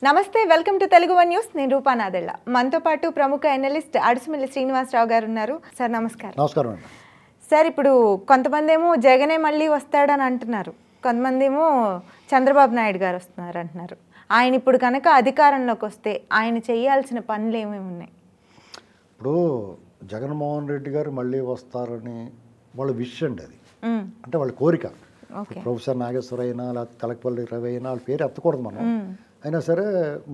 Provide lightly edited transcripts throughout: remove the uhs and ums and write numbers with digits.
నమస్తే, welcome to Telugu one news. నేను రూపా నాదెళ్ళ. మనతో పాటు ప్రముఖ ఎనలిస్ట్ అడుసుమిల్లి శ్రీనివాసరావు గారు ఉన్నారు. సార్ నమస్కారం. నమస్కారం అండి. సార్, ఇప్పుడు కొంతమంది ఏమో జగనే మళ్ళీ వస్తాడని అంటున్నారు, కొంతమంది ఏమో చంద్రబాబు నాయుడు గారు వస్తున్నారు అంటున్నారు. ఆయన ఇప్పుడు కనుక అధికారంలోకి వస్తే ఆయన చేయాల్సిన పనులు ఏమేమి ఉన్నాయి? ఇప్పుడు జగన్మోహన్ రెడ్డి గారు మళ్ళీ వస్తారని వాళ్ళ విష్ అండి అది, అంటే వాళ్ళ కోరిక. ప్రొఫెసర్ నాగేశ్వర అయినా లేకపోతే తలకపల్లి రవి అయినా వాళ్ళ పేరు ఎత్తకూడదు మనం, అయినా సరే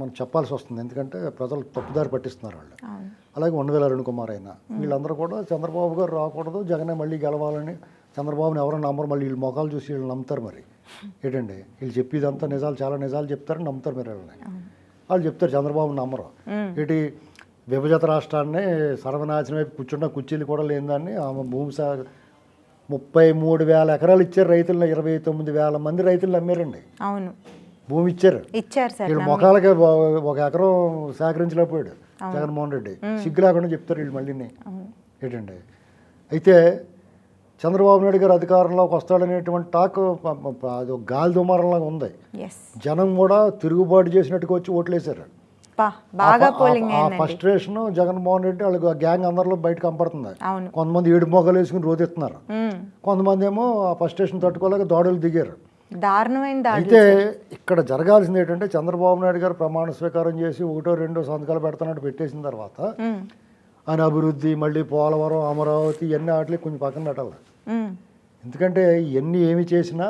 మనం చెప్పాల్సి వస్తుంది, ఎందుకంటే ప్రజలు తప్పుదారి పట్టిస్తున్నారు వాళ్ళు. అలాగే ఉండవేల అరుణ్ కుమార్ అయినా వీళ్ళందరూ కూడా చంద్రబాబు గారు రాకూడదు, జగనే మళ్ళీ గెలవాలని చంద్రబాబుని ఎవరైనా నమ్మరు, మళ్ళీ వీళ్ళు మొఖాలు చూసి వీళ్ళు నమ్ముతారు. మరి ఏంటండి, వీళ్ళు చెప్పేదంతా నిజాలు, చాలా నిజాలు చెప్తారని నమ్ముతారు. మీరు వాళ్ళు చెప్తారు, చంద్రబాబు నమ్మరు. ఏంటి, విభజిత రాష్ట్రాన్ని సర్వనాశనం వైపు కూర్చున్న కుర్చీలు కూడా లేని దాన్ని ఆమె భూమి 33,000 ఎకరాలు ఇచ్చారు రైతులను, 29,000 మంది రైతులు అమ్మారండి. అవును, భూమి ఇచ్చారు. వీళ్ళ మొఖాలకి 1 ఎకరం సేకరించలేకపోయాడు జగన్మోహన్ రెడ్డి. సిగ్గు లేకుండా చెప్తారు వీళ్ళు మళ్ళీ ఏంటండి. అయితే చంద్రబాబు నాయుడు గారు అధికారంలోకి వస్తాడనేటువంటి టాక్ అది ఒక గాలి దుమారంలాగా ఉంది. జనం కూడా తిరుగుబాటు చేసినట్టుగా వచ్చి ఓట్లేశారు. ఆ ఫ్రస్ట్రేషన్ జగన్మోహన్ రెడ్డి వాళ్ళకి గ్యాంగ్ అందరిలో బయట కనపడుతుంది. కొంతమంది 7 మొగలు వేసుకుని రోదెత్తున్నారు, కొంతమంది ఏమో ఆ ఫ్రస్ట్రేషన్ తట్టుకోలేక దాడులు దిగారు. అయితే ఇక్కడ జరగాల్సింది ఏంటంటే, చంద్రబాబు నాయుడు గారు ప్రమాణ స్వీకారం చేసి 1, 2 సంతకాలు పెడుతున్నట్టు పెట్టేసిన తర్వాత ఆయన అభివృద్ధి, మళ్ళీ పోలవరం, అమరావతి ఇవన్నీ వాటికి కొంచెం పక్కన పెట్టాలి. ఎందుకంటే ఇవన్నీ ఏమి చేసినా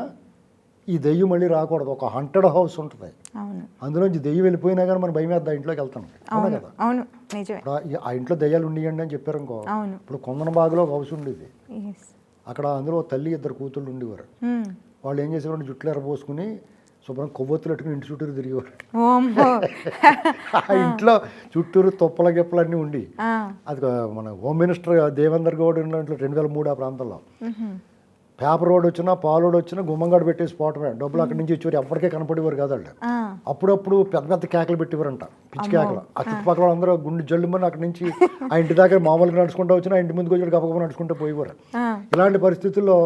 ఈ దెయ్యం మళ్ళీ రాకూడదు. ఒక హంటెడ్ హౌస్ ఉంటుంది, అందులోంచి దెయ్యం వెళ్ళిపోయినా కానీ మనం భయం వేద్దా ఇంట్లోకి వెళ్తాం కదా. ఆ ఇంట్లో దెయ్యాలు ఉండియండి అని చెప్పారు అనుకో. ఇప్పుడు కొందనబాగులో ఒక హౌస్ ఉండేది, అక్కడ అందులో తల్లి 2 కూతుళ్ళు ఉండేవారు. వాళ్ళు ఏం చేసేవారు, జుట్లు ఎరబోసుకుని శుభ్రం కొవ్వొత్తులు పెట్టుకుని ఇంటి చుట్టూరు తిరిగేవారు. ఆ ఇంట్లో చుట్టూరు తుప్పల గిప్పలు అన్నీ ఉండి, అది మన హోమ్ మినిస్టర్ దేవేందర్ గౌడ్ ఇంట్లో 2003 ఆ ప్రాంతంలో పేపర్ రోడ్ వచ్చినా, పాలు రోడ్ వచ్చినా గుమ్మంగాడు పెట్టేసి పోవటమే. డబ్బులు అక్కడి నుంచి ఇచ్చేవారు, ఎప్పటికే కనపడేవారు కదా వాళ్ళు. అప్పుడప్పుడు పెద్ద పెద్ద కేకలు పెట్టేవారంట, పిచ్చి కేకలు. ఆ చుట్టుపక్కల అందరూ గుండె జల్లుమని అక్కడి నుంచి ఆ ఇంటి దగ్గర మామూలుగా నడుచుకుంటూ వచ్చినా ఇంటి ముందుకు వచ్చి గబగబా నడుచుకుంటూ పోయేవారు. ఇలాంటి పరిస్థితుల్లో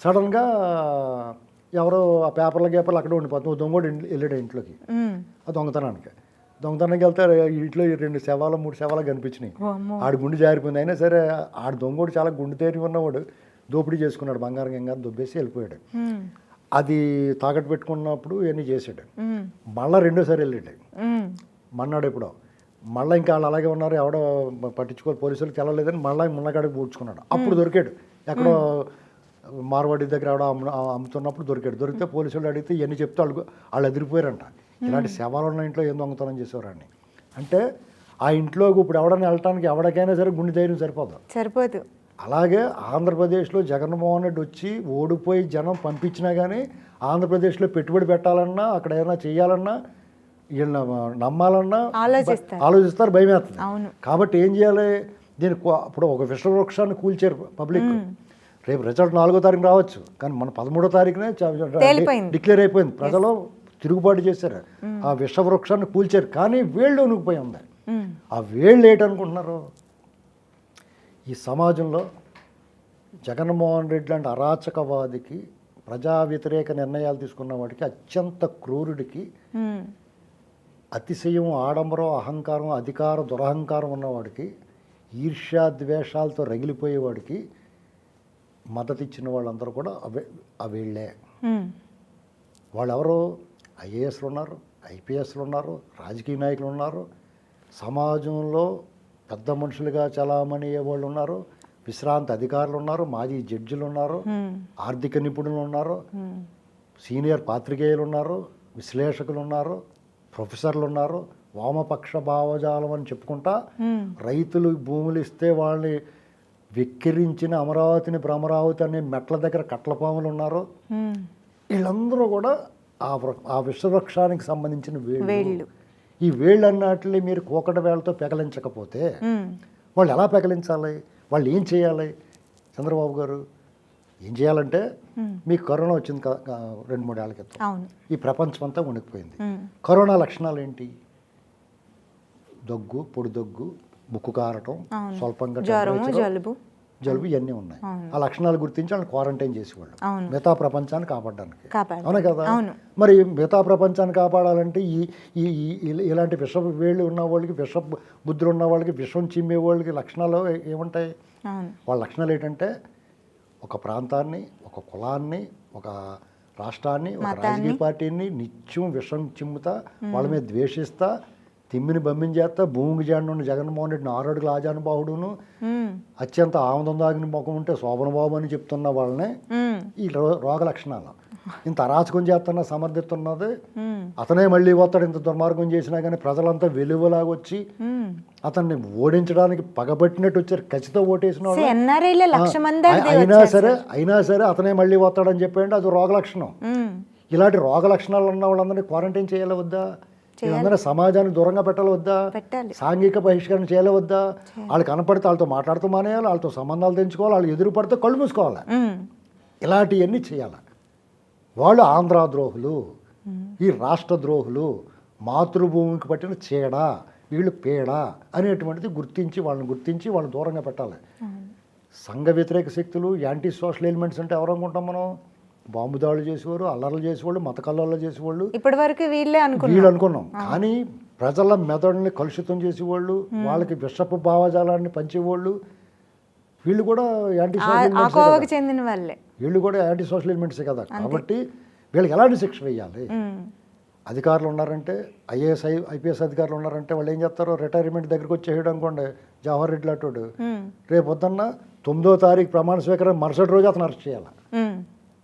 సడన్గా ఎవరో ఆ పేపర్ల గేపర్లు అక్కడే ఉండిపోతుంది. దొంగోడు వెళ్ళాడు ఇంట్లోకి ఆ దొంగతనానికి వెళ్తే ఇంట్లో 2 శవాలు 3 శవాలు కనిపించినాయి. ఆడి గుండె జారిపోయింది. అయినా సరే ఆడి దొంగోడు చాలా గుండె తేరి ఉన్నవాడు దోపిడీ చేసుకున్నాడు, బంగారం గంగా దొబ్బేసి వెళ్ళిపోయాడు. అది తాకట్టు పెట్టుకున్నప్పుడు ఇవన్నీ చేసాడు. మళ్ళీ 2వ సారి వెళ్ళాడు, మన్నాడు ఎప్పుడో. మళ్ళీ ఇంకా వాళ్ళు అలాగే ఉన్నారు, ఎవడో పట్టించుకోవాలి, పోలీసులకు తెలలేదని మళ్ళీ మున్నగాడికి పూడ్చుకున్నాడు. అప్పుడు దొరికాడు, ఎక్కడో మార్వాడి దగ్గర ఎవడో అమ్ముతున్నప్పుడు దొరికాడు. దొరికితే పోలీసులు అడిగితే ఇవన్నీ చెప్తే వాళ్ళు ఎదిరిపోయారంట. ఇలాంటి శవాలు ఉన్న ఇంట్లో ఏం దొంగతనం చేసేవారని. అంటే ఆ ఇంట్లోకి ఇప్పుడు ఎవడన్నా వెళ్ళటానికి ఎవరికైనా సరే గుండె ధైర్యం సరిపోదు. అలాగే ఆంధ్రప్రదేశ్లో జగన్మోహన్ రెడ్డి వచ్చి ఓడిపోయి జనం పంపించినా కానీ ఆంధ్రప్రదేశ్లో పెట్టుబడి పెట్టాలన్నా, అక్కడ ఏదైనా చేయాలన్నా, వీళ్ళని నమ్మాలన్నా ఆలోచిస్తారు, భయం వేస్తుంది. కాబట్టి ఏం చేయాలి, దీనికి ఇప్పుడు ఒక విషవృక్షాన్ని కూల్చారు పబ్లిక్. రేపు రిజల్ట్ 4వ తారీఖు రావచ్చు, కానీ మన 13వ తారీఖునే డిక్లేర్ అయిపోయింది. ప్రజలు తిరుగుబాటు చేశారు, ఆ విషవృక్షాన్ని కూల్చారు. కానీ వేళ్ళు ఉనికిపోయి ఉంది. ఆ వేళ్ళు ఏంటనుకుంటున్నారు, ఈ సమాజంలో జగన్మోహన్ రెడ్డి లాంటి అరాచకవాదికి, ప్రజా వ్యతిరేక నిర్ణయాలు తీసుకున్న వాడికి, అత్యంత క్రూరుడికి, అతిశయం, ఆడంబరం, అహంకారం, అధికార దురహంకారం ఉన్నవాడికి, ఈర్ష్యా ద్వేషాలతో రగిలిపోయేవాడికి మద్దతు ఇచ్చిన వాళ్ళందరూ కూడా వీళ్ళే. వాళ్ళెవరు, ఐఏఎస్లు ఉన్నారు, ఐపీఎస్లు ఉన్నారు, రాజకీయ నాయకులు ఉన్నారు, సమాజంలో పెద్ద మనుషులుగా చలామణి అయ్యే వాళ్ళు ఉన్నారు, విశ్రాంతి అధికారులు ఉన్నారు, మాజీ జడ్జిలు ఉన్నారు, ఆర్థిక నిపుణులు ఉన్నారు, సీనియర్ పాత్రికేయులు ఉన్నారు, విశ్లేషకులు ఉన్నారు, ప్రొఫెసర్లు ఉన్నారు. వామపక్ష భావజాలం అని చెప్పుకుంటా రైతులు భూములు ఇస్తే వాళ్ళని వెక్కిరించిన అమరావతిని భ్రమరావతి అనే మెట్ల దగ్గర కట్లపాములు ఉన్నారు. వీళ్ళందరూ కూడా ఆ విశ్వవృక్షానికి సంబంధించిన వేళ్ళు. ఈ వేళ్ళు అన్నట్లు మీరు కోకట వేళ్ళతో పెకలించకపోతే వాళ్ళు ఎలా పెకలించాలి, వాళ్ళు ఏం చేయాలి? చంద్రబాబు గారు ఏం చేయాలంటే, మీకు కరోనా వచ్చింది 2-3 ఏళ్ల క్రితం, ఈ ప్రపంచం అంతా వణికిపోయింది. కరోనా లక్షణాలు ఏంటి? దగ్గు, పొడి దగ్గు, ముక్కు కారటం, స్వల్పంగా జలుబు ఇవన్నీ ఉన్నాయి. ఆ లక్షణాలు గుర్తించి వాళ్ళని క్వారంటైన్ చేసేవాళ్ళు అవును. మిగతా ప్రపంచాన్ని కాపాడడానికి. కాపాడు. అవునా కదా? అవును. మరి మిగతా ప్రపంచాన్ని కాపాడాలంటే ఈ ఈ ఇలాంటి విష వేళ్ళు ఉన్న వాళ్ళకి, విష బుద్ధులు ఉన్న వాళ్ళకి, విషం చిమ్మే వాళ్ళకి లక్షణాలు ఏముంటాయి? అవును. వాళ్ళ లక్షణాలు ఏంటంటే ఒక ప్రాంతాన్ని, ఒక కులాన్ని, ఒక రాష్ట్రాన్ని, ఒక రాజకీయ పార్టీని నిత్యం విషం చిమ్ముతా, వాళ్ళ మీద ద్వేషిస్తా, తిమ్మిని బమ్మించేస్తా, భూమికి జాడిన జగన్మోహన్ రెడ్డిని 6 అడుగుల ఆజానుబాహుడును, అత్యంత ఆనందం దాగిన ముఖం ఉంటే శోభన బాబు అని చెప్తున్న వాళ్ళనే ఈ రోగ లక్షణాలు. ఇంత అరాచకం చేస్తున్నా, సమర్థిస్తున్నది అతనే మళ్ళీ పోతాడు. ఇంత దుర్మార్గం చేసినా కానీ ప్రజలంతా వెలువలాగా వచ్చి అతన్ని ఓడించడానికి పగబట్టినట్టు వచ్చారు. ఖచ్చితంగా ఓటేసిన అయినా సరే అతనే మళ్ళీ పోతాడని చెప్పండి. అది రోగ లక్షణం. ఇలాంటి రోగ లక్షణాలు ఉన్న వాళ్ళందరినీ క్వారంటైన్ చేయాలి వద్దా? వీళ్ళందరూ సమాజానికి దూరంగా పెట్టాలి వద్దా? సాంఘిక బహిష్కరణ చేయాలి వద్దా? వాళ్ళు కనపడితే వాళ్ళతో మాట్లాడుతూ మానేయాలి, వాళ్ళతో సంబంధాలు తెంచుకోవాలి, వాళ్ళు ఎదురు పడితే కళ్ళు మూసుకోవాలి. ఇలాంటివన్నీ చేయాలి. వాళ్ళు ఆంధ్ర ద్రోహులు, ఈ రాష్ట్ర ద్రోహులు, మాతృభూమికి పట్టిన చీడ, వీళ్ళు పీడ అనేటువంటిది గుర్తించి వాళ్ళని దూరంగా పెట్టాలి. సంఘ వ్యతిరేక శక్తులు, యాంటీ సోషల్ ఎలిమెంట్స్ అంటే ఎవరు అనుకుంటాం మనం? బాంబు దాడులు చేసేవారు, అల్లర్లు చేసేవాళ్ళు, మత కల్లాలు చేసేవాళ్ళు, ఇప్పటి వరకు వీళ్ళు అనుకున్నాం. కానీ ప్రజల మెదడుని కలుషితం చేసేవాళ్ళు, వాళ్ళకి విషపు భావజాలాన్ని పంచేవాళ్ళు, వీళ్ళు కూడా యాంటీ సోషల్ చెందిన వాళ్ళే. వీళ్ళు కూడా యాంటీ సోషల్ ఎలిమెంట్సే కదా. కాబట్టి వీళ్ళకి ఎలాంటి శిక్ష వేయాలి? అధికారులు ఉన్నారంటే, ఐపీఎస్ అధికారులు ఉన్నారంటే వాళ్ళు ఏం చేస్తారు? రిటైర్మెంట్ దగ్గరికి వచ్చేయడం అనుకోండి, జవహర్ రెడ్డి లాంటి రేపు పొద్దున్న 9వ తారీఖు ప్రమాణ స్వీకారం మరుసటి రోజు అతను అరెస్ట్ చేయాలి.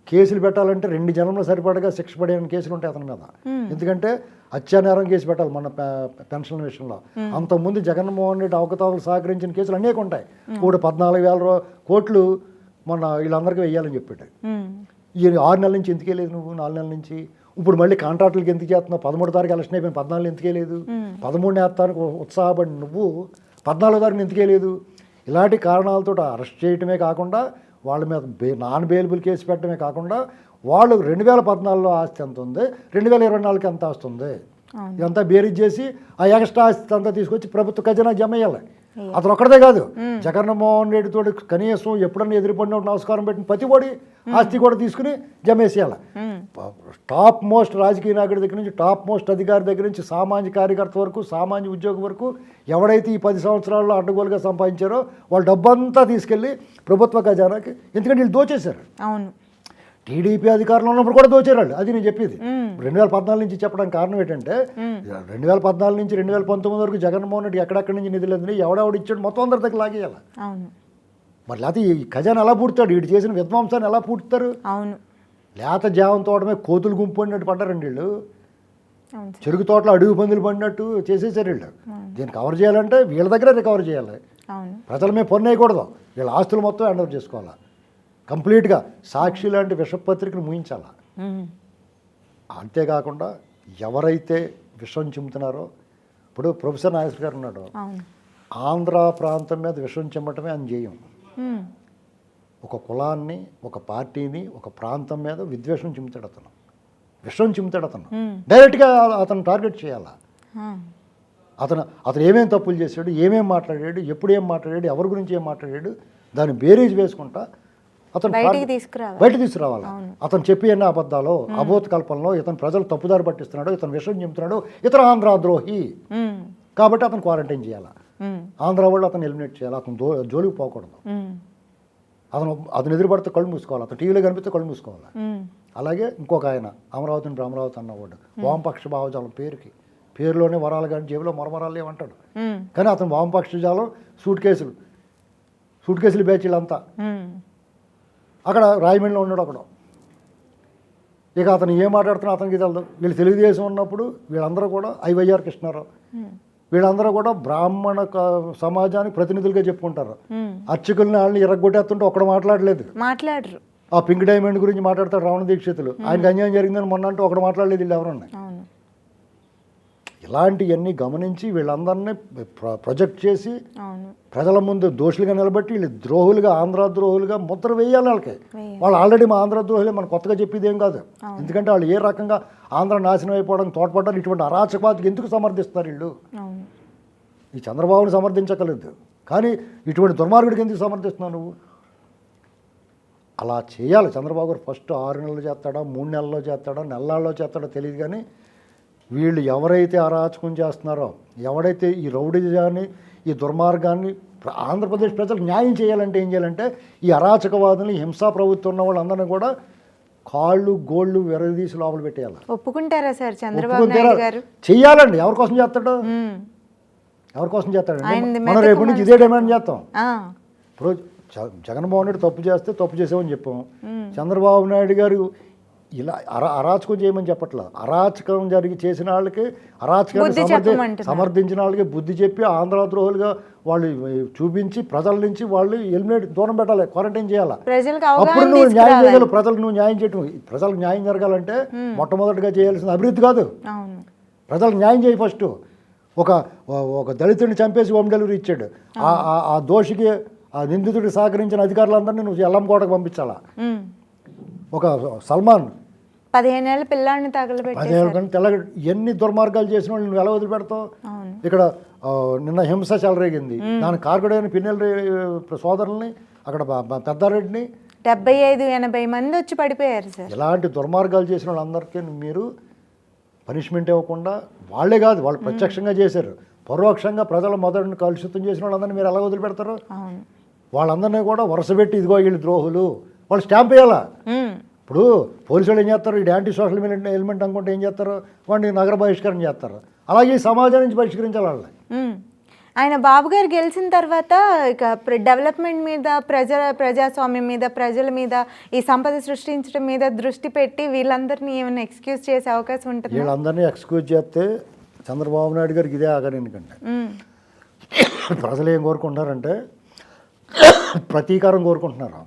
కేసులు పెట్టాలంటే 2 జన్మలు సరిపడగా శిక్ష పడే కేసులు ఉంటాయి అతని మీద. ఎందుకంటే హత్యానేరం కేసు పెట్టాలి మన పెన్షన్ విషయంలో. అంతకుముందు జగన్మోహన్ రెడ్డి అవకతవకలు సహకరించిన కేసులు అనేక ఉంటాయి. కూడా 14,000 కోట్లు మొన్న వీళ్ళందరికీ వెయ్యాలని చెప్పాడు. ఈ 6 నెలల నుంచి ఎందుకే లేదు నువ్వు? 4 నెలల నుంచి. ఇప్పుడు మళ్ళీ కాంట్రాక్టులకి ఎందుకు చేస్తున్నావు? 13వ తారీఖు ఎలక్షన్ అయిపోయింది, 14 ఎందుకే లేదు? 13 వేస్తానికి ఉత్సాహపడి నువ్వు 14వ తారీఖున ఎందుకే లేదు? ఇలాంటి కారణాలతో అరెస్ట్ చేయటమే కాకుండా వాళ్ళ మీద నాన్ బెయిలబుల్ కేసు పెట్టడమే కాకుండా వాళ్ళు 2014లో ఆస్తి ఎంత ఉంది, 2024కి ఎంత వస్తుంది, ఇదంతా బేరీజ్ చేసి ఆ ఎక్స్ట్రా ఆస్తి అంతా తీసుకొచ్చి ప్రభుత్వ ఖజానా జమ చేయాలి. అతను ఒక్కడే కాదు, జగన్మోహన్ రెడ్డితో కనీసం ఎప్పుడన్నా ఎదురుపడిన నమస్కారం పెట్టిన ప్రతి ఒడి ఆస్తి కూడా తీసుకుని జమేసేయాలి. టాప్ మోస్ట్ రాజకీయ నాయకుడి దగ్గర నుంచి, టాప్ మోస్ట్ అధికారి దగ్గర నుంచి, సామాజిక కార్యకర్త వరకు, సామాన్య ఉద్యోగి వరకు ఎవడైతే ఈ 10 సంవత్సరాల్లో అడ్డగోలుగా సంపాదించారో వాళ్ళ డబ్బంతా తీసుకెళ్ళి ప్రభుత్వ ఖజానాకి, ఎందుకంటే వీళ్ళు దోచేశారు. అవును, టీడీపీ అధికారంలో ఉన్నప్పుడు కూడా దోచారు వాళ్ళు. అది నేను చెప్పేది. 2014 నుంచి చెప్పడానికి కారణం ఏంటంటే 2014 నుంచి 2019 వరకు జగన్మోహన్ రెడ్డి ఎక్కడెక్కడి నుంచి నిధులు అందినాయి, ఎవడెవడు ఇచ్చాడు మొత్తం అందరి దగ్గర లాగేయాలి. మరి లేకపోతే ఈ ఖజానా ఎలా పూడతాడు? వీడు చేసిన విధ్వంసాన్ని ఎలా పూడతారు? అవును, లేత జావం తోటమే కోతులు గుంపు పడినట్టు పడ్డారండి వీళ్ళు. చెరుకు తోటలో అడుగు పందులు పడినట్టు చేసేసారు వీళ్ళు. దీన్ని కవర్ చేయాలంటే వీళ్ళ దగ్గర రికవర్ చేయాలి. ప్రజల మీద పన్ను వేయకూడదు, వీళ్ళ ఆస్తులు మొత్తం హ్యాండ్ ఓవర్ చేసుకోవాలి. కంప్లీట్గా సాక్షి లాంటి విషపత్రికను ముయించాలి. అంతేకాకుండా ఎవరైతే విషం చిమ్ముతున్నారో, ఇప్పుడు ప్రొఫెసర్ నాగేశ్వర గారు ఉన్నాడు, ఆంధ్ర ప్రాంతం మీద విషం చిమ్మటమే అని చేయం. ఒక కులాన్ని, ఒక పార్టీని, ఒక ప్రాంతం మీద విద్వేషం చిమ్ముతాడు అతను, విషం చిమ్ముతాడు అతను. డైరెక్ట్గా అతను టార్గెట్ చేయాలా. అతను ఏమేమి తప్పులు చేశాడు, ఏమేమి మాట్లాడాడు, ఎప్పుడు ఏం మాట్లాడాడు, ఎవరి గురించి ఏం మాట్లాడాడు, దాన్ని బేరీజ్ వేసుకుంటా అతను బయటికి తీసుకురావాలి. అతను చెప్పి ఎన్న అబద్ధాలు, అబోధ కల్పనలో ఇతను ప్రజలు తప్పుదారి పట్టిస్తున్నాడు, ఇతను విషయం చెబుతున్నాడు, ఇతను ఆంధ్ర ద్రోహి కాబట్టి అతను క్వారంటైన్ చేయాలి. ఆంధ్ర వాళ్ళు అతను ఎలిమినేట్ చేయాలి. అతను జోలికి పోకూడదు. అతను ఎదురుపడితే కళ్ళు మూసుకోవాలి, అతను టీవీలో కనిపిస్తే కళ్ళు మూసుకోవాలి. అలాగే ఇంకొక ఆయన అమరావతిని అమరావతి అన్నవాడు వామపక్ష భావజాలం పేరులోనే వరాలు కానీ జేబులో మరమరాలు ఏమంటాడు. కానీ అతను వామపక్ష జాలం, సూట్ కేసులు బ్యాచీలంతా అక్కడ రాయమండ్రిలో ఉన్నాడు. అక్కడ ఇక అతను ఏం మాట్లాడుతున్నా అతనికి తెలదు. వీళ్ళు తెలుగుదేశం ఉన్నప్పుడు వీళ్ళందరూ కూడా ఐవైఆర్ కృష్ణారావు, వీళ్ళందరూ కూడా బ్రాహ్మణ సమాజానికి ప్రతినిధులుగా చెప్పుకుంటారు. అర్చకుల్ని వాళ్ళని ఎరగొట్టేస్తుంటే ఒక్కడ మాట్లాడరు. ఆ పింక్ డైమండ్ గురించి మాట్లాడతాడు రావణ దీక్షితులు, ఆయనకు అన్యాయం జరిగిందని మొన్న అంటూ ఒకటి మాట్లాడలేదు వీళ్ళు ఎవరన్నా. ఇలాంటివన్నీ గమనించి వీళ్ళందరినీ ప్రొజెక్ట్ చేసి ప్రజల ముందు దోషులుగా నిలబెట్టి వీళ్ళు ద్రోహులుగా, ఆంధ్ర ద్రోహులుగా ముద్ర వేయాలి వాళ్ళకి. వాళ్ళు ఆల్రెడీ మా ఆంధ్ర ద్రోహులే, మనం కొత్తగా చెప్పేది ఏం కాదు. ఎందుకంటే వాళ్ళు ఏ రకంగా ఆంధ్ర నాశనం అయిపోవడానికి తోడ్పడ్డారు. ఇటువంటి అరాచకవాదికి ఎందుకు సమర్థిస్తారు వీళ్ళు? ఈ చంద్రబాబుని సమర్థించగలదు, కానీ ఇటువంటి దుర్మార్గుడికి ఎందుకు సమర్థిస్తున్నావు నువ్వు? అలా చేయాలి చంద్రబాబు గారు. ఫస్ట్ 6 నెలలు చేస్తాడా, 3 నెలల్లో చేస్తాడా, నెలల్లో చేస్తాడో తెలియదు. కానీ వీళ్ళు ఎవరైతే అరాచకం చేస్తున్నారో, ఎవడైతే ఈ రౌడీజాన్ని, ఈ దుర్మార్గాన్ని ఆంధ్రప్రదేశ్ ప్రజలకు న్యాయం చేయాలంటే ఏం చేయాలంటే ఈ అరాచకవాదులు, హింసా ప్రభుత్వం ఉన్న వాళ్ళందరినీ కూడా కాళ్ళు గోళ్ళు విరదీసి లోపల పెట్టేయాలి. ఒప్పుకుంటారా సార్ చంద్రబాబు నాయుడు గారు? చెయ్యాలండి. ఎవరి కోసం చేస్తాడు? ఎవరి కోసం చేస్తాడండి? మనం రేపు నుంచి ఇదే డిమాండ్ చేస్తాం. ఇప్పుడు జగన్మోహన్ రెడ్డి తప్పు చేస్తే తప్పు చేసామని చెప్పాం. చంద్రబాబు నాయుడు గారు ఇలా అరాచకం చేయమని చెప్పట్లా. అరాచకం చేసిన వాళ్ళకి, అరాచకాన్ని సమర్థించిన వాళ్ళకి బుద్ధి చెప్పి ఆంధ్ర ద్రోహులుగా వాళ్ళు చూపించి ప్రజల నుంచి వాళ్ళు ఎలిమినేట్, దూరం పెట్టాలి, క్వారంటైన్ చేయాలి. అప్పుడు నువ్వు న్యాయం చేయగలవు. ప్రజలకు నువ్వు న్యాయం చేయటం, ప్రజలకు న్యాయం జరగాలంటే మొట్టమొదటిగా చేయాల్సిన అభివృద్ధి కాదు, ప్రజలకు న్యాయం చేయి. ఫస్ట్ ఒక దళితుడిని చంపేసి హోమ్ డెలివరీ ఇచ్చాడు. ఆ దోషికి, ఆ నిందితుడికి సహకరించిన అధికారులందరినీ నువ్వు ఎల్లంకోటకు పంపించాలా. ఒక సల్మాన్ 15 ఏళ్ళ పిల్లాడిని తగలబెట్టి ఎన్ని దుర్మార్గాలు చేసిన వాళ్ళు నువ్వు ఎలా వదిలిపెడతావు? ఇక్కడ నిన్న హింస చెలరేగింది. దాని కారకుడైన పిన్నెల్లి సోదరుల్ని, అక్కడ పెద్దారెడ్డిని 75-80 మంది వచ్చి పడిపోయారు సార్. ఇలాంటి దుర్మార్గాలు చేసిన వాళ్ళందరికీ మీరు పనిష్మెంట్ ఇవ్వకుండా, వాళ్ళే కాదు వాళ్ళు ప్రత్యక్షంగా చేశారు, పరోక్షంగా ప్రజల మొదటిని కలుషితం చేసిన వాళ్ళందరినీ మీరు ఎలా వదిలిపెడతారు? వాళ్ళందరినీ కూడా వరుసపెట్టి ఇదిగో వీళ్ళు ద్రోహులు, వాళ్ళు స్టాంప్ వేయాలా. ఇప్పుడు పోలీసు వాళ్ళు ఏం చేస్తారు? ఈ యాంటీ సోషల్ ఎలిమెంట్ అనుకుంటే ఏం చేస్తారు? వాడిని నగర బహిష్కరణ చేస్తారు. అలాగే ఈ సమాజం నుంచి బహిష్కరించాలి వాళ్ళని. ఆయన బాబు గారు గెలిచిన తర్వాత ఇక డెవలప్మెంట్ మీద, ప్రజాస్వామ్యం మీద, ప్రజల మీద, ఈ సంపద సృష్టించడం మీద దృష్టి పెట్టి వీళ్ళందరినీ ఏమైనా ఎక్స్క్యూజ్ చేసే అవకాశం ఉంటుంది? వీళ్ళందరినీ ఎక్స్క్యూజ్ చేస్తే చంద్రబాబు నాయుడు గారికి ఇదే ఆగని. ఎందుకంటే ప్రజలు ఏం కోరుకుంటున్నారంటే ప్రతీకారం కోరుకుంటున్నారు.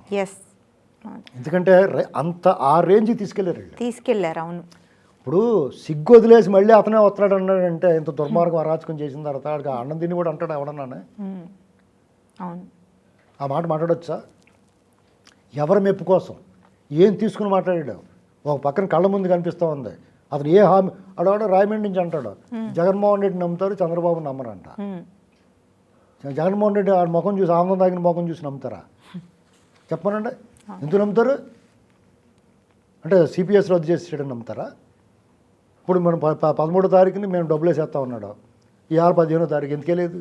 ఎందుకంటే ఆ రేంజ్కి తీసుకెళ్ళారు. అవును. ఇప్పుడు సిగ్గు వదిలేసి మళ్ళీ అతనే వస్తాడు అన్నాడంటే, ఇంత దుర్మార్గం అరాచకం చేసిన తర్వాత వాడికి అన్నం తిని కూడా అంటాడు ఎవడన్నానే? అవును. ఆ మాట మాట్లాడొచ్చా? ఎవరి మెప్పు కోసం ఏం తీసుకుని మాట్లాడాడు? ఒక పక్కన కళ్ళ ముందు కనిపిస్తూ ఉంది. అతను ఏ హామీ అడవాడు రాయమండ్రి నుంచి అంటాడు, జగన్మోహన్ రెడ్డి నమ్ముతారు, చంద్రబాబు నమ్మరంట. జగన్మోహన్ రెడ్డి ఆడి ముఖం చూసి, ఆనందం తాగిన ముఖం చూసి నమ్ముతారా? చెప్పనండి. ఎందుకు నమ్ముతారు? అంటే సిపిఎస్ రద్దు చేసేటని నమ్ముతారా? ఇప్పుడు మనం 13వ తారీఖుని మేము డబ్బులు వేసేస్తా ఉన్నాడు, ఇవాళ 15వ తారీఖు ఎందుకే లేదు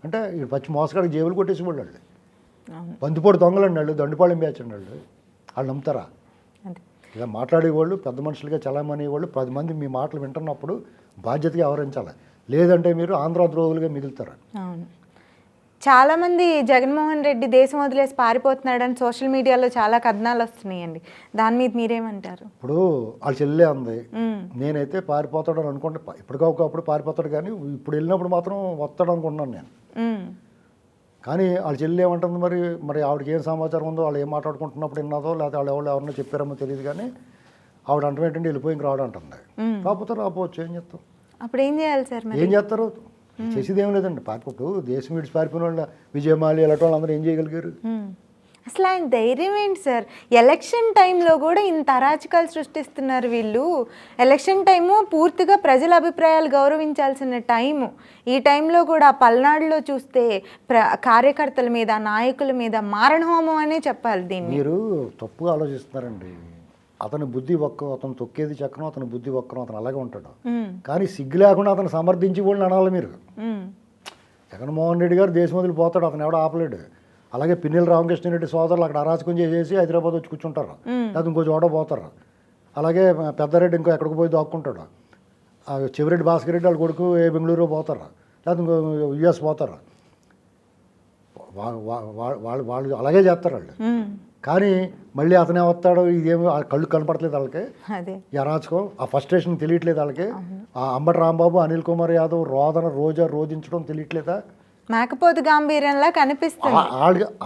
అంటే ఈ పచ్చి మోసగాడికి జేబులు కొట్టేసి వాళ్ళు, బంతిపోటు దొంగలండి వాళ్ళు, దండుపాళెం బ్యాచండి వాళ్ళు నమ్ముతారా? ఇలా మాట్లాడేవాళ్ళు, పెద్ద మనుషులుగా చలామణి వాళ్ళు 10 మంది మీ మాటలు వింటున్నప్పుడు బాధ్యతగా వ్యవహరించాలి. లేదంటే మీరు ఆంధ్ర ద్రోహులుగా మిగులుతారు. చాలామంది జగన్మోహన్ రెడ్డి దేశం వదిలేసి పారిపోతున్నాడని సోషల్ మీడియాలో చాలా కథనాలు వస్తున్నాయండి. దాని మీద మీరేమంటారు? ఇప్పుడు వాళ్ళ చెల్లె ఉంది, నేనైతే పారిపోతాడు అని అనుకుంటే ఇప్పటికొకప్పుడు పారిపోతాడు, కానీ ఇప్పుడు వెళ్ళినప్పుడు మాత్రం వస్తాడు అనుకుంటున్నాను నేను. కానీ వాళ్ళ చెల్లి ఏమంటుంది మరి ఆవిడకి ఏం సమాచారం ఉందో, వాళ్ళు ఏం మాట్లాడుకుంటున్నప్పుడు విన్నదో, లేకపోతే వాళ్ళు ఎవరినో చెప్పారమో తెలియదు. కానీ ఆవిడ అంటే ఏంటంటే వెళ్ళిపోయి ఇంక రావడం అంటుంది. కాకపోతే రాపోవచ్చు, ఏం చేస్తాం? అప్పుడు ఏం చేయాలి సార్? ఏం చేస్తారు? చేసేది ఏం లేదండి. ఇప్పుడు దేశం విడిచి పారిపోయిన వాళ్ళు, విజయమాలి ఇలాంటి వాళ్ళందరూ ఏం చేయగలిగారు? అసలు ఆయన ధైర్యం ఏంటి సార్? ఎలక్షన్ టైంలో కూడా ఇంత అరాచకాలు సృష్టిస్తున్నారు వీళ్ళు. ఎలక్షన్ టైము పూర్తిగా ప్రజల అభిప్రాయాలు గౌరవించాల్సిన టైము. ఈ టైంలో కూడా పల్నాడులో చూస్తే కార్యకర్తల మీద, నాయకుల మీద మారణహోమం అనే చెప్పాలి దీన్ని. మీరు తప్పుగా ఆలోచిస్తున్నారండి. అతని బుద్ధి ఒక్కం, అతను తొక్కేది చక్కను, అతని బుద్ధి ఒక్కను, అతను అలాగే ఉంటాడు. కానీ సిగ్గు లేకుండా అతను సమర్థించి వాళ్ళని అనాలి మీరు. జగన్మోహన్ రెడ్డి గారు దేశం వదిలిపోతాడు, అతను ఎవడో ఆపలేడు. అలాగే పిన్నెల్లి రామకృష్ణారెడ్డి సోదరులు అక్కడ అరాచకం చేసేసి హైదరాబాద్ వచ్చి కూర్చుంటారు, అది ఇంకో చోట పోతారు. అలాగే పెద్దారెడ్డి ఇంకో ఎక్కడికి పోయి దాక్కుంటాడు. చెవిరెడ్డి భాస్కర్ రెడ్డి వాళ్ళ కొడుకు బెంగళూరు పోతారు, లేకపోతే ఇంకో యుఎస్ పోతారు. వాళ్ళు అలాగే చేస్తారు వాళ్ళు. కానీ మళ్ళీ అతనే వస్తాడు, ఇదేమి కళ్ళు కనపడట్లేదు వాళ్ళకి, ఈ అరాచకం, ఆ ఫస్ట్రేషన్ తెలియట్లేదు వాళ్ళకి. ఆ అంబటి రాంబాబు, అనిల్ కుమార్ యాదవ్ రోజా రోధించడం తెలియట్లేదా? మేకపోతు గాంభీర్యంలా కనిపిస్తుంది.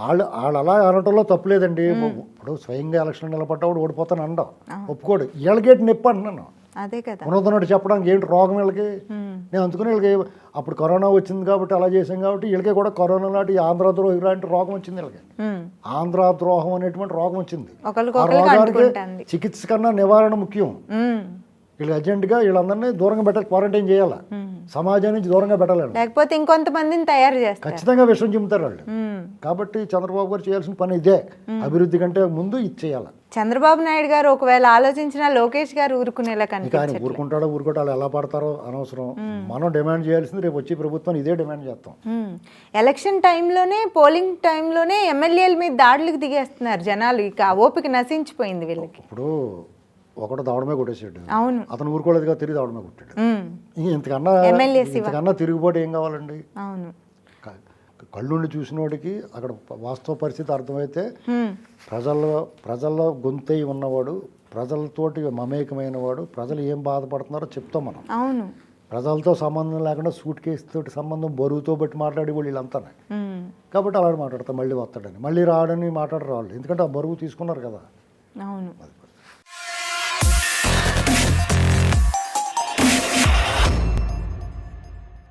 వాళ్ళు అలా అనటంలో తప్పులేదండి. ఇప్పుడు స్వయంగా ఎలక్షన్ నిలబడ్డాడు, ఓడిపోతాను అనడం ఒప్పుకోడు. వీళ్ళకేంటి నొప్పి అంటున్నాను. అదే కదా ఉన్నదన్నట్టు చెప్పడానికి ఏంటి రోగం వీళ్ళకి? నేను అందుకుని వీళ్ళకి అప్పుడు కరోనా వచ్చింది కాబట్టి అలా చేసాం కాబట్టి వీళ్ళకి కూడా కరోనా లాంటి ఆంధ్ర ద్రోహం లాంటి రోగం వచ్చింది. వీళ్ళకి ఆంధ్ర ద్రోహం అనేటువంటి రోగం వచ్చింది. ఆ రోగానికి చికిత్స కన్నా నివారణ ముఖ్యం. వీళ్ళు అర్జెంటుగా వీళ్ళందరినీ దూరంగా పెట్టాలి, క్వారంటైన్ చేయాలి, సమాజం నుంచి దూరంగా పెట్టాలి. లేకపోతే ఇంకొంతమందిని తయారు చేస్తారు. ఖచ్చితంగా విషయం చెబుతారు వాళ్ళు. కాబట్టి చంద్రబాబు గారు చేయాల్సిన పని ఇదే, అభివృద్ధి కంటే ముందు ఇది చేయాలి. చంద్రబాబు నాయుడు గారు ఒకవేళ ఆలోచించినా లోకేష్ గారు ఊరుకునేలా ఇక ఆయన కనిపించట్లేదు. ఊరుకుంటాడో ఊరుకుంటాడో ఎలా పడతారో అనవసరం. మనం డిమాండ్ చేయాల్సింది రేపు వచ్చి ప్రభుత్వం ఇదే డిమాండ్ చేస్తాం. ఎలక్షన్ టైంలోనే, పోలింగ్ టైంలోనే ఎమ్మెల్యేల మీద దాడులకు దిగేస్తున్నారు జనాలు. ఇక ఆ ఓపిక నశించిపోయింది వీళ్ళకి. ఇప్పుడు ఒకడు దవడమే కొట్టేసాడు, అవును. అతను ఊరుకోలేదుగా తిరిగి దవడమే కొట్టాడు. ఇంతకన్నా ఎమ్మెల్యే శివ. ఇంతకన్నా తిరుగుబాటు ఏం కావాలండి? అవును. కళ్ళుండి చూసినోడికి అక్కడ వాస్తవ పరిస్థితి అర్థమైతే ప్రజల్లో గొంతై ఉన్నవాడు, ప్రజలతోటి మమేకమైన వాడు, ప్రజలు ఏం బాధపడుతున్నారో చెప్తాం మనం. అవును. ప్రజలతో సంబంధం లేకుండా సూట్ కేసు తోటి సంబంధం, బరువుతో బట్టి మాట్లాడి వాళ్ళు వీళ్ళంతా. కాబట్టి అలాంటి మాట్లాడతాం, మళ్ళీ వస్తాడని, మళ్ళీ రాడని మాట్లాడరు వాళ్ళు, ఎందుకంటే ఆ బరువు తీసుకున్నారు కదా. అవును.